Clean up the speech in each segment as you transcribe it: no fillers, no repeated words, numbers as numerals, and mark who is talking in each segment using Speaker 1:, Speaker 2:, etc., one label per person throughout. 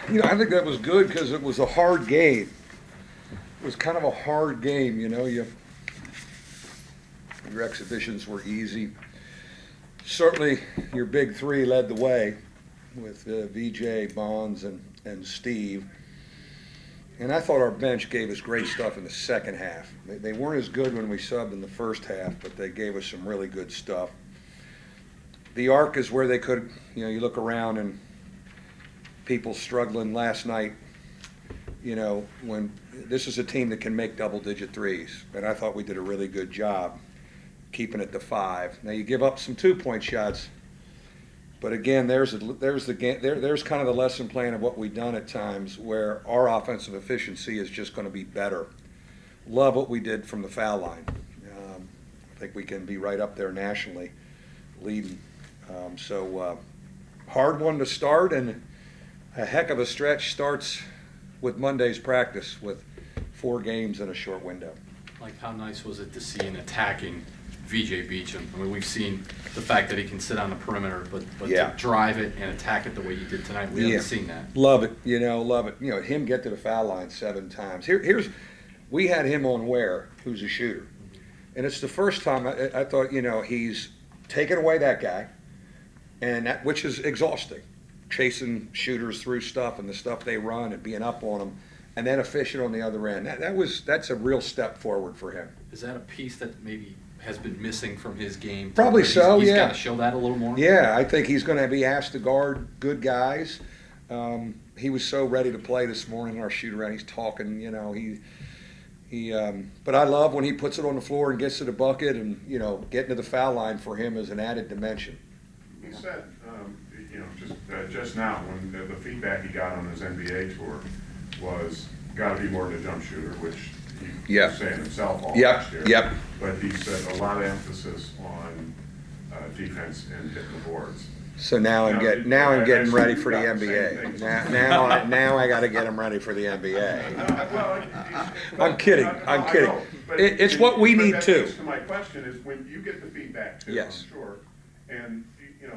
Speaker 1: I think that was good because it was a hard game. It was kind of a hard game, your exhibitions were easy. Certainly, your big three led the way with VJ, Bonds, and Steve. And I thought our bench gave us great stuff in the second half. They weren't as good when we subbed in the first half, but they gave us some really good stuff. The arc is where they could, you look around and people struggling last night, when this is a team that can make double-digit threes. And I thought we did a really good job keeping it to 5. Now, you give up some two-point shots, but again, there's kind of the lesson plan of what we've done at times where our offensive efficiency is just going to be better. Love what we did from the foul line. I think we can be right up there nationally, leading. Hard one to start, and a heck of a stretch starts with Monday's practice with 4 games in a short window.
Speaker 2: Like, how nice was it to see an attacking VJ Beecham? I mean, we've seen the fact that he can sit on the perimeter, but
Speaker 1: Yeah.
Speaker 2: to drive it and attack it the way he did tonight, we haven't seen that.
Speaker 1: Love it, love it. Him get to the foul line 7 times. We had him on Ware, who's a shooter. And it's the first time I thought, he's taken away that guy, which is exhausting, chasing shooters through stuff and the stuff they run and being up on them, and then efficient on the other end. That's a real step forward for him.
Speaker 2: Is that a piece that maybe has been missing from his game?
Speaker 1: Probably so,
Speaker 2: He's
Speaker 1: yeah.
Speaker 2: got to show that a little more?
Speaker 1: Yeah, I think he's going to be asked to guard good guys. He was so ready to play this morning, our shoot around. He's talking, but I love when he puts it on the floor and gets to the bucket, and, getting to the foul line for him is an added dimension.
Speaker 3: He said, just now, when the feedback he got on his NBA tour was, got to be more than a jump shooter, which he was saying himself all last year.
Speaker 1: Yep.
Speaker 3: But he said a lot of emphasis on defense and hitting the boards.
Speaker 1: So now I'm getting ready for the NBA. Now I got to get him ready for the NBA. I'm kidding. It's what we need too.
Speaker 3: My question is, when you get the feedback too,
Speaker 1: yes.
Speaker 3: I'm sure, and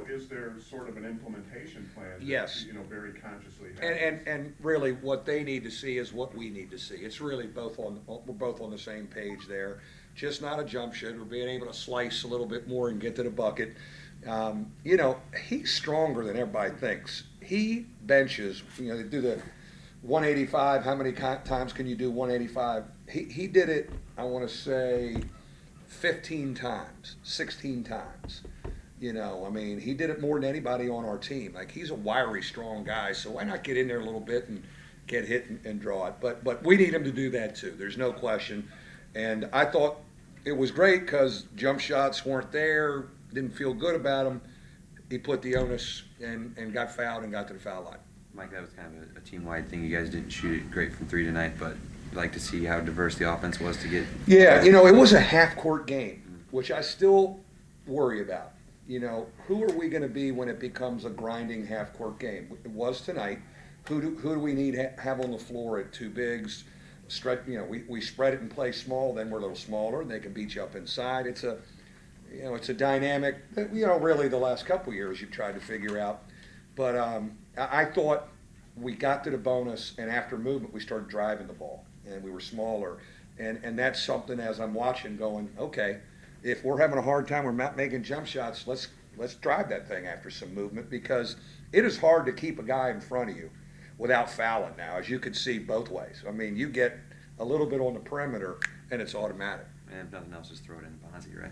Speaker 3: is there sort of an implementation plan that,
Speaker 1: yes.
Speaker 3: Very consciously happens?
Speaker 1: And really what they need to see is what we need to see. It's really we're both on the same page there. Just not a jump shot. We're being able to slice a little bit more and get to the bucket. He's stronger than everybody thinks. He benches, they do the 185. How many times can you do 185? He did it, I want to say, 15 times, 16 times. He did it more than anybody on our team. Like, he's a wiry, strong guy, so why not get in there a little bit and get hit and draw it? But we need him to do that too. There's no question. And I thought it was great because jump shots weren't there, didn't feel good about him. He put the onus and got fouled and got to the foul line.
Speaker 4: Mike, that was kind of a team-wide thing. You guys didn't shoot it great from 3 tonight, but you'd like to see how diverse the offense was to get.
Speaker 1: Yeah, it was a half-court game, which I still worry about. Who are we going to be when it becomes a grinding half-court game? It was tonight. Who do we need to have on the floor at 2 bigs? We spread it and play small. Then we're a little smaller, and they can beat you up inside. It's a dynamic that really the last couple of years you've tried to figure out. But I thought we got to the bonus, and after movement we started driving the ball, and we were smaller, and that's something as I'm watching going, okay, if we're having a hard time, we're not making jump shots, let's drive that thing after some movement, because it is hard to keep a guy in front of you without fouling now, as you could see both ways. I mean, you get a little bit on the perimeter, and it's automatic.
Speaker 4: And if nothing else, just throw it in Bonzi, right?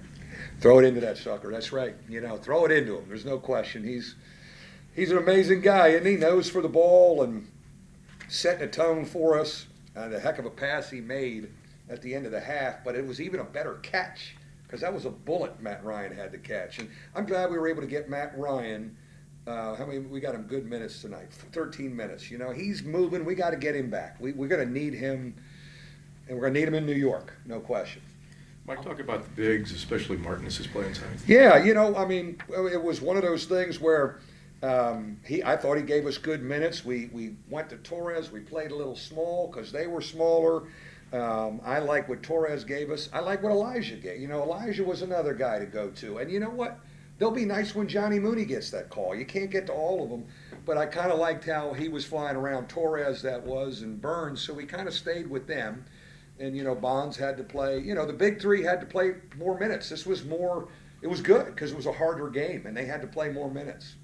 Speaker 1: Throw it into that sucker. That's right. Throw it into him. There's no question. He's an amazing guy, and he knows for the ball and setting a tone for us. And a heck of a pass he made at the end of the half, but it was even a better catch because that was a bullet Matt Ryan had to catch. And I'm glad we were able to get Matt Ryan. We got him good minutes tonight, 13 minutes. He's moving. We got to get him back. We're going to need him, and we're going to need him in New York, no question.
Speaker 5: Mike, talk about the bigs, especially Martinez's playing time.
Speaker 1: Yeah, it was one of those things where I thought he gave us good minutes. We went to Torres. We played a little small because they were smaller. I like what Torres gave us. I like what Elijah gave. Elijah was another guy to go to. And you know what? They'll be nice when Johnny Mooney gets that call. You can't get to all of them. but I kind of liked how he was flying around, Torres that was, and Burns, so we kind of stayed with them. And, Bonds had to play, the big three had to play more minutes. This was more, it was good because it was a harder game, and they had to play more minutes.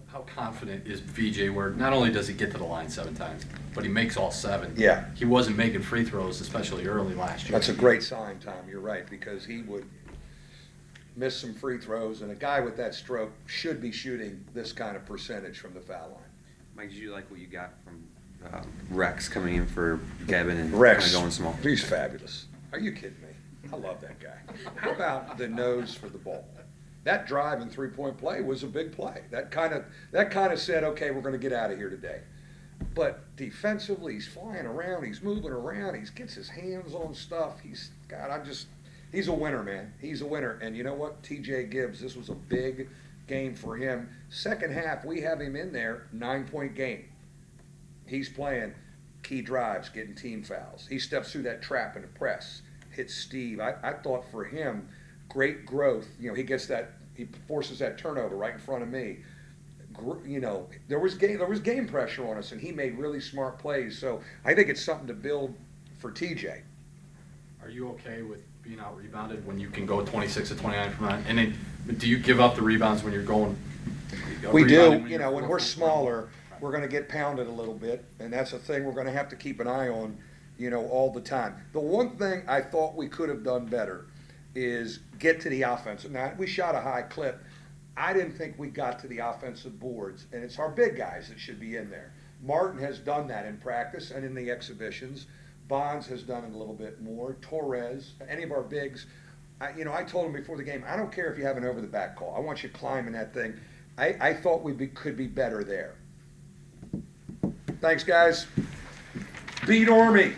Speaker 2: How confident is VJ where not only does he get to the line 7 times, but he makes all 7?
Speaker 1: Yeah.
Speaker 2: He wasn't making free throws, especially early last year.
Speaker 1: That's a great sign, Tom, you're right, because he would miss some free throws, and a guy with that stroke should be shooting this kind of percentage from the foul line.
Speaker 4: Mike, did you like what you got from Rex coming in for Gavin and
Speaker 1: Rex,
Speaker 4: kind of going small?
Speaker 1: he's fabulous. Are you kidding me? I love that guy. How about the nose for the ball? That drive and three-point play was a big play. That kind of said, okay, we're going to get out of here today. But defensively, he's flying around, he's moving around, he gets his hands on stuff. He's a winner, man. He's a winner. And you know what? TJ Gibbs, this was a big game for him. Second half, we have him in there, 9-point game. He's playing key drives, getting team fouls. He steps through that trap in the press, hits Steve. I thought for him, great growth. He forces that turnover right in front of me. There was game pressure on us, and he made really smart plays. So I think it's something to build for TJ.
Speaker 2: Are you okay with being out rebounded when you can go 26 to 29 from that? And then, do you give up the rebounds when you're going?
Speaker 1: We do.
Speaker 2: When
Speaker 1: When we're smaller, we're going to get pounded a little bit, and that's a thing we're going to have to keep an eye on, all the time. The one thing I thought we could have done better is get to the offensive. Now, we shot a high clip. I didn't think we got to the offensive boards, and it's our big guys that should be in there. Martin has done that in practice and in the exhibitions. Bonds has done it a little bit more. Torres, any of our bigs. I told him before the game, I don't care if you have an over-the-back call. I want you climbing that thing. I thought we could be better there. Thanks, guys. Beat Army.